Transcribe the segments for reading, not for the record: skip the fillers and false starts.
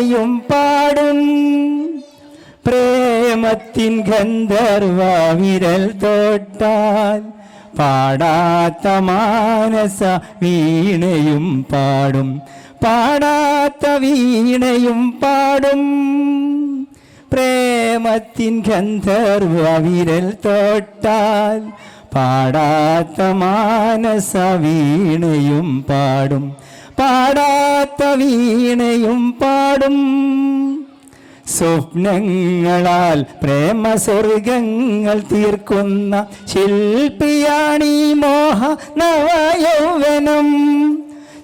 വീണയും പാടും പ്രേമത്തിൻ ഗന്ധർവ വിരൽ തൊട്ടാൽ പാടാത്ത മാനസ വീണയും പാടും പാടാത്ത വീണയും പാടും പ്രേമത്തിൻ ഗന്ധർവ വിരൽ തൊട്ടാൽ പാടാത്ത മാനസ വീണയും പാടും പാടാത്ത വീണയും പാടും സ്വപ്നങ്ങളാൽ പ്രേമസ്വർഗങ്ങൾ തീർക്കുന്ന ശില്പിയാണീ മോഹ നവയൗവനം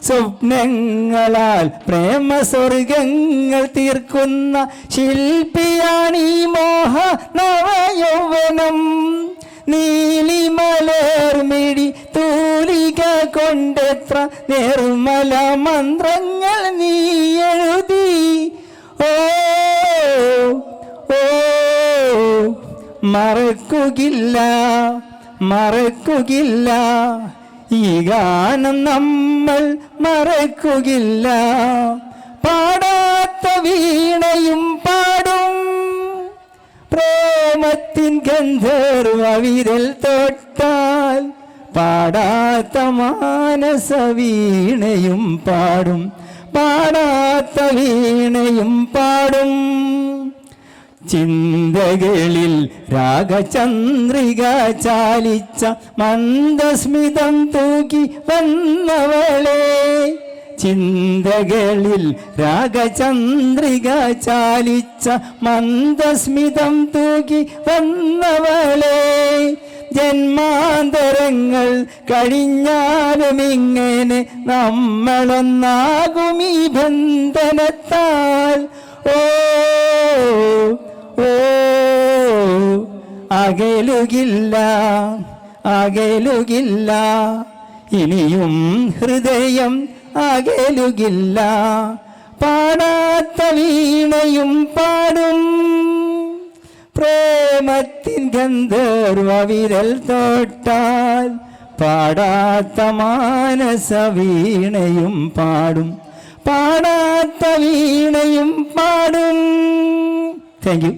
സ്വപ്നങ്ങളാൽ പ്രേമസ്വർഗങ്ങൾ തീർക്കുന്ന ശില്പിയാണീ മോഹ നവയൗവനം നീലിമലർമിഴി തൂലിക കൊണ്ടെത്ര നിർമ്മല മന്ത്രങ്ങൾ നീ എഴുതി ഓ ഓ മറക്കുകയില്ല മറക്കുകയില്ല ഈ ഗാനം നമ്മൾ മറക്കുകയില്ല പാടാത്ത വീണയും പാടും പ്രേമത്തിൻ ഗന്ധർവ വിരൽ തൊട്ടാൽ പാടാത്ത മാനസ വീണയും പാടും പാടാത്ത വീണയും പാടും ചിന്തകളിൽ രാഗചന്ദ്രിക ചാലിച്ച മന്ദസ്മിതം തൂക്കി വന്നവളെ ചിന്തകളിൽ രാഗചന്ദ്രിക ചാലിച്ച മന്ദസ്മിതം തൂക്കി വന്നവളെ ജന്മാന്തരങ്ങൾ കഴിഞ്ഞാലും ഇങ്ങനെ നമ്മളൊന്നാകും ഈ ബന്ധനത്താൽ ഓ ഓ അകലുകില്ല അകലുകില്ല ഇനിയും ഹൃദയം അകലുകില്ല പാടാത്ത വീണയും പാടും പ്രേമത്തിൻ ഗന്ധർവ വിരൽ തൊട്ടാൽ പാടാത്ത മാനസ വീണയും പാടും പാടാത്ത വീണയും പാടും. Thank you.